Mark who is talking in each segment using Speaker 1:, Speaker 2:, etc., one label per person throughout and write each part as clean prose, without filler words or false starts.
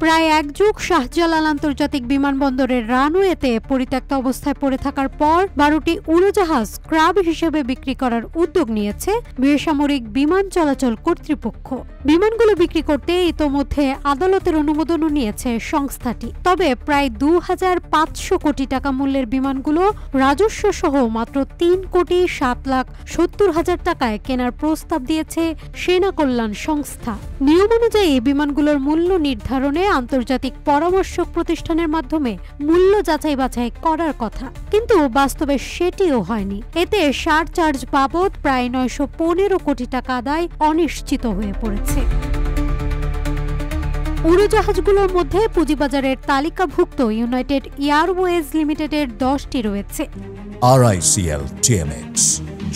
Speaker 1: প্রায় এক যুগ শাহজালাল আন্তর্জাতিক বিমানবন্দরের রানওয়েতে পরিত্যক্ত অবস্থায় পড়ে থাকার পর 12টি উড়োজাহাজ স্ক্র্যাপ হিসেবে বিক্রি করার উদ্যোগ নিয়েছে বেসামরিক বিমান চলাচল কর্তৃপক্ষ। বিমানগুলো বিক্রি করতে ইতোমধ্যে আদালতের অনুমোদনও নিয়েছে সংস্থাটি। তবে প্রায় 2500 কোটি টাকা মূল্যের বিমানগুলো রাজস্ব সহ মাত্র 3,07,70,000 টাকায় কেনার প্রস্তাব দিয়েছে সেনা কল্যাণ সংস্থা। নিয়ম অনুযায়ী বিমানগুলোর মূল্য নির্ধারণে আন্তর্জাতিক পরামর্শক প্রতিষ্ঠানের মাধ্যমে মূল্য যাচাই বাছাই করার কথা, কিন্তু বাস্তবে সেটিও হয়নি। এতে সারচার্জ বাবদ প্রায় 915 কোটি টাকা আদায় অনিশ্চিত হয়ে পড়েছে। উড়োজাহাজগুলোর মধ্যে পুঁজিবাজারের তালিকাভুক্ত ইউনাইটেড এয়ারওয়েজ লিমিটেডের 10টি রয়েছে।
Speaker 2: RICL TMX,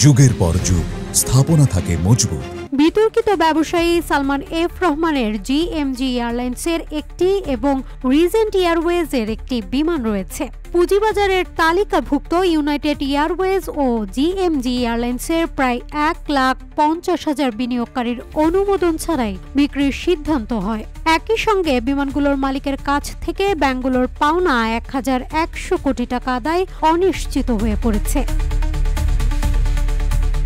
Speaker 2: যুগের পর যুগ স্থাপনা থাকে মজবুত।
Speaker 1: বিতর্কিত ব্যবসায়ী সালমান এফ রহমানের GMG এয়ারলাইন্সের একটি এবং রিজেন্ট এয়ারওয়েজের একটি বিমান রয়েছে। পুঁজিবাজারের তালিকাভুক্ত ইউনাইটেড এয়ারওয়েজ ও GMG এয়ারলাইন্সের প্রায় 1,50,000 বিনিয়োগকারীর অনুমোদন ছাড়াই বিক্রির সিদ্ধান্ত হয়। একই সঙ্গে বিমানগুলোর মালিকের কাছ থেকে ব্যাংকগুলোর পাওনা 1,100 কোটি টাকা আদায় অনিশ্চিত হয়ে পড়েছে।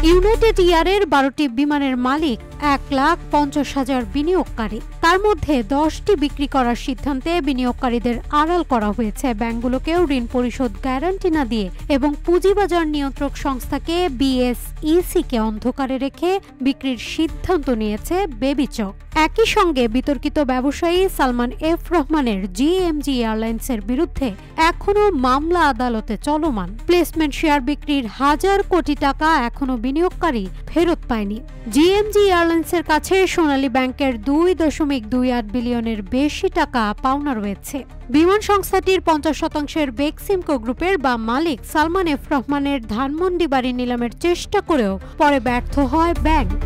Speaker 1: ইউনাইটেড এয়ারের 12টি বিমানের মালিক 1,50,000 বিনিয়োগকারী। তার মধ্যে 10টি বিক্রি করার সিদ্ধান্তে বিনিয়োগকারীদের আড়াল করা হয়েছে। ব্যাংকগুলোকেও ঋণ পরিশোধ গ্যারান্টি না দিয়ে এবং পুঁজিবাজার নিয়ন্ত্রক সংস্থাকে BSEC-কে অন্ধকারে রেখে বিক্রির সিদ্ধান্ত নিয়েছে বেবিচক। একই সঙ্গে বিতর্কিত ব্যবসায়ী সালমান এফ রহমানের GMG এয়ারলাইন্সের বিরুদ্ধে এখনও মামলা আদালতে চলমান। প্লেসমেন্ট শেয়ার বিক্রির 1000 কোটি টাকা এখনও বিনিয়োগকারী ফেরত পায়নি। GMG এয়ারলাইন্সের কাছে সোনালী ব্যাংকের 2.28 বিলিয়নের বেশি টাকা পাওনা রয়েছে। বিমান সংস্থাটির 50% বেক্সিমকো গ্রুপের বা মালিক সালমান এফ রহমানের ধানমন্ডি বাড়ি নিলামের চেষ্টা করেও পরে ব্যর্থ হয় ব্যাংক।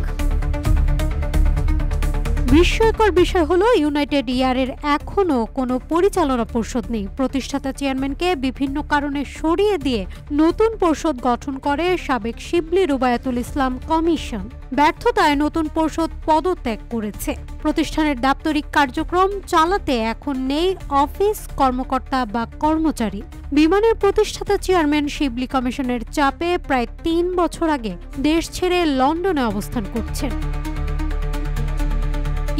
Speaker 1: বিস্ময়কর বিষয় হলো ইউনাইটেড এয়ারের এখনও কোনো পরিচালনা পর্ষদ নেই। প্রতিষ্ঠাতা চেয়ারম্যানকে বিভিন্ন কারণে সরিয়ে দিয়ে নতুন পর্ষদ গঠন করে সাবেক শিবলি রুবায়াতুল ইসলাম কমিশন। ব্যর্থতায় নতুন পর্ষদ পদত্যাগ করেছে। প্রতিষ্ঠানের দাপ্তরিক কার্যক্রম চালাতে এখন নেই অফিস কর্মকর্তা বা কর্মচারী। বিমানের প্রতিষ্ঠাতা চেয়ারম্যান শিবলি কমিশনের চাপে প্রায় 3 বছর আগে দেশ ছেড়ে লন্ডনে অবস্থান করছেন।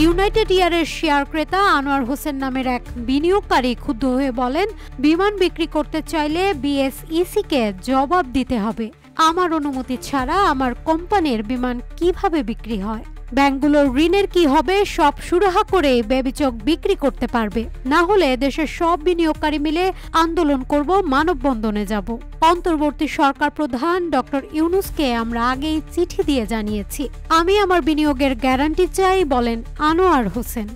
Speaker 1: ইউনাইটেড এয়ারের শেয়ার ক্রেতা আনোয়ার হোসেন নামের এক বিনিয়োগকারী ক্ষুব্ধ হয়ে বলেন, বিমান বিক্রি করতে চাইলে BSEC-কে জবাব দিতে হবে। আমার অনুমতি ছাড়া আমার কোম্পানির বিমান কিভাবে বিক্রি হয়? ব্যাংকগুলোর ঋণের কি হবে? সব সুরাহা করে বেবিচক বিক্রি করতে পারবে। না হলে দেশের সব বিনিয়োগকারী মিলে আন্দোলন করব, মানববন্ধনে যাব। অন্তর্বর্তী সরকার প্রধান ডক্টর ইউনূসকে আমরা আগেই চিঠি দিয়ে জানিয়েছি। আমি আমার বিনিয়োগের গ্যারান্টি চাই, বলেন আনোয়ার হোসেন।